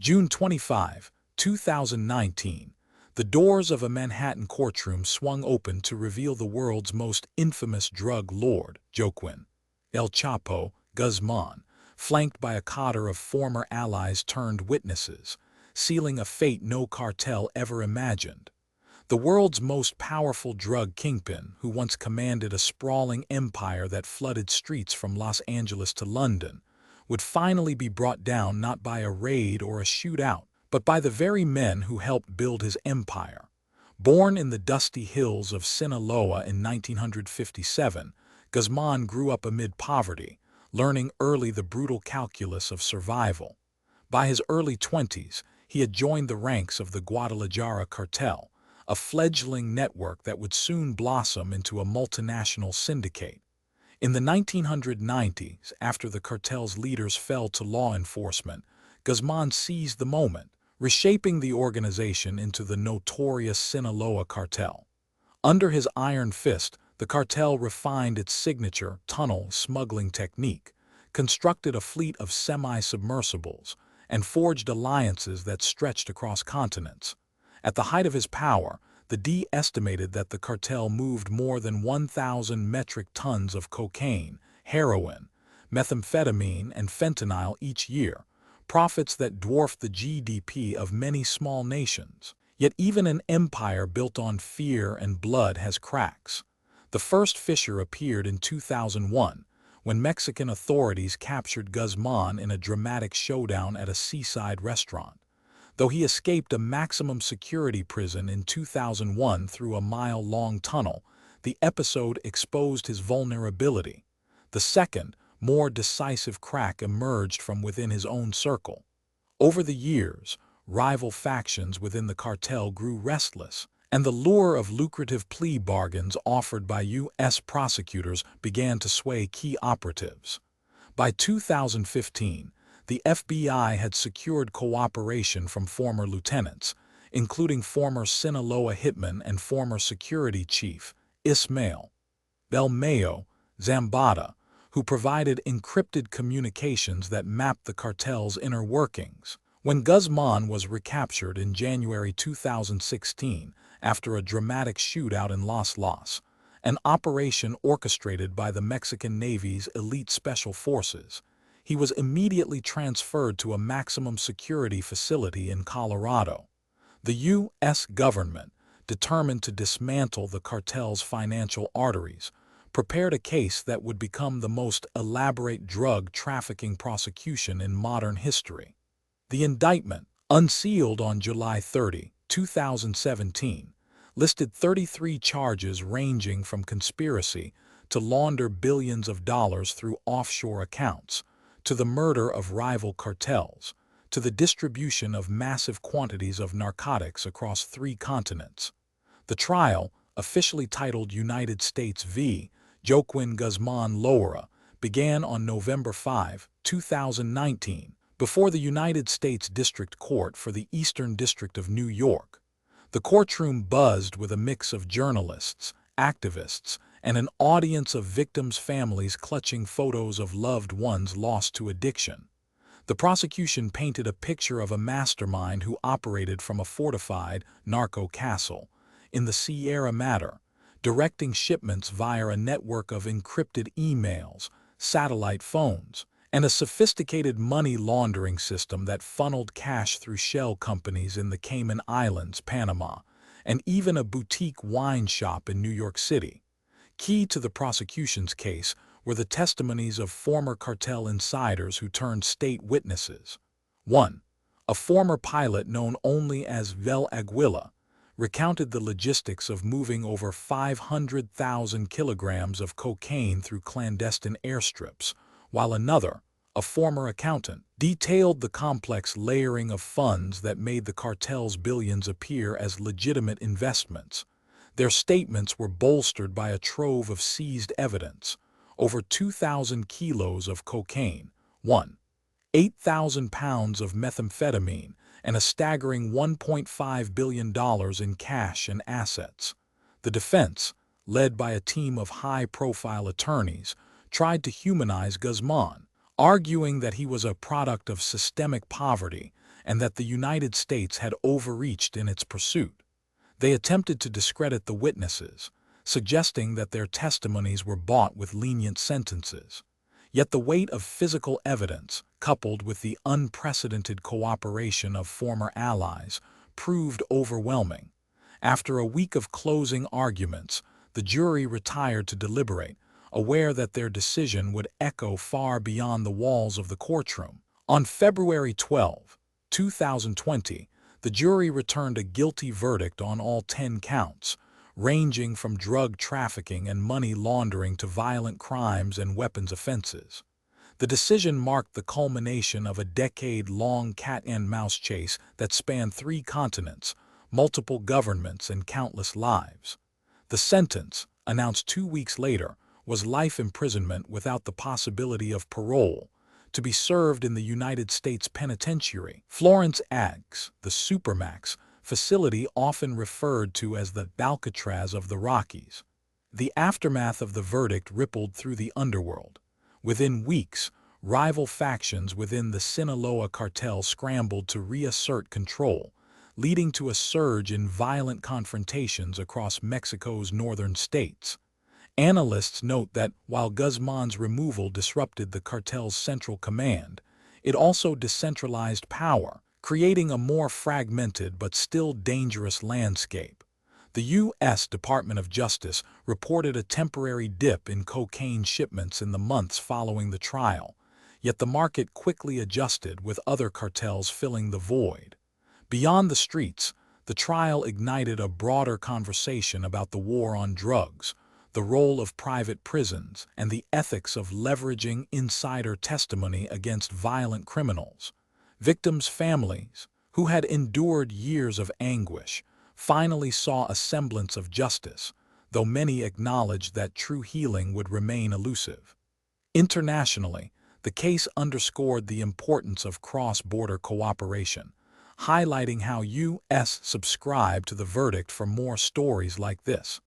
June 25, 2019, the doors of a Manhattan courtroom swung open to reveal the world's most infamous drug lord, Joaquin El Chapo Guzman, flanked by a cadre of former allies turned witnesses, sealing a fate no cartel ever imagined. The world's most powerful drug kingpin, who once commanded a sprawling empire that flooded streets from Los Angeles to London, would finally be brought down not by a raid or a shootout, but by the very men who helped build his empire. Born in the dusty hills of Sinaloa in 1957, Guzman grew up amid poverty, learning early the brutal calculus of survival. By his early 20s, he had joined the ranks of the Guadalajara cartel, a fledgling network that would soon blossom into a multinational syndicate. In the 1990s, after the cartel's leaders fell to law enforcement, Guzman seized the moment, reshaping the organization into the notorious Sinaloa cartel. Under his iron fist, the cartel refined its signature tunnel smuggling technique, constructed a fleet of semi-submersibles, and forged alliances that stretched across continents. At the height of his power, the D estimated that the cartel moved more than 1,000 metric tons of cocaine, heroin, methamphetamine, and fentanyl each year, profits that dwarfed the GDP of many small nations. Yet even an empire built on fear and blood has cracks. The first fissure appeared in 2001, when Mexican authorities captured Guzman in a dramatic showdown at a seaside restaurant. Though he escaped a maximum security prison in 2001 through a mile-long tunnel, the episode exposed his vulnerability. The second, more decisive crack emerged from within his own circle. Over the years, rival factions within the cartel grew restless, and the lure of lucrative plea bargains offered by U.S. prosecutors began to sway key operatives. By 2015, the FBI had secured cooperation from former lieutenants, including former Sinaloa hitman and former security chief Ismael Belmayo Zambada, who provided encrypted communications that mapped the cartel's inner workings. When Guzman was recaptured in January 2016 after a dramatic shootout in Los, an operation orchestrated by the Mexican Navy's elite special forces, he was immediately transferred to a maximum security facility in Colorado. The U.S. government, determined to dismantle the cartel's financial arteries, prepared a case that would become the most elaborate drug trafficking prosecution in modern history. The indictment, unsealed on July 30, 2017, listed 33 charges ranging from conspiracy to launder billions of dollars through offshore accounts, to the murder of rival cartels, to the distribution of massive quantities of narcotics across 3 continents. The trial, officially titled United States v. Joaquin Guzman Loera, began on November 5, 2019, before the United States District Court for the Eastern District of New York. The courtroom buzzed with a mix of journalists, activists, and an audience of victims' families clutching photos of loved ones lost to addiction. The prosecution painted a picture of a mastermind who operated from a fortified narco castle in the Sierra Madre, directing shipments via a network of encrypted emails, satellite phones, and a sophisticated money laundering system that funneled cash through shell companies in the Cayman Islands, Panama, and even a boutique wine shop in New York City. Key to the prosecution's case were the testimonies of former cartel insiders who turned state witnesses. 1. A former pilot known only as Vel Aguila recounted the logistics of moving over 500,000 kilograms of cocaine through clandestine airstrips, while another, a former accountant, detailed the complex layering of funds that made the cartel's billions appear as legitimate investments. Their statements were bolstered by a trove of seized evidence, over 2,000 kilos of cocaine, 8,000 pounds of methamphetamine, and a staggering $1.5 billion in cash and assets. The defense, led by a team of high-profile attorneys, tried to humanize Guzman, arguing that he was a product of systemic poverty and that the United States had overreached in its pursuit. They attempted to discredit the witnesses, suggesting that their testimonies were bought with lenient sentences. Yet the weight of physical evidence, coupled with the unprecedented cooperation of former allies, proved overwhelming. After a week of closing arguments, the jury retired to deliberate, aware that their decision would echo far beyond the walls of the courtroom. On February 12, 2020, the jury returned a guilty verdict on all 10 counts, ranging from drug trafficking and money laundering to violent crimes and weapons offenses. The decision marked the culmination of a decade-long cat-and-mouse chase that spanned 3 continents, multiple governments, and countless lives. The sentence, announced 2 weeks later, was life imprisonment without the possibility of parole, to be served in the United States Penitentiary. Florence Aggs, the Supermax facility often referred to as the Alcatraz of the Rockies. The aftermath of the verdict rippled through the underworld. Within weeks, rival factions within the Sinaloa cartel scrambled to reassert control, leading to a surge in violent confrontations across Mexico's northern states. Analysts note that while Guzman's removal disrupted the cartel's central command, it also decentralized power, creating a more fragmented but still dangerous landscape. The U.S. Department of Justice reported a temporary dip in cocaine shipments in the months following the trial, yet the market quickly adjusted, with other cartels filling the void. Beyond the streets, the trial ignited a broader conversation about the war on drugs, the role of private prisons, and the ethics of leveraging insider testimony against violent criminals. Victims' families, who had endured years of anguish, finally saw a semblance of justice, though many acknowledged that true healing would remain elusive. Internationally, the case underscored the importance of cross-border cooperation, highlighting how U.S. subscribed to the verdict for more stories like this.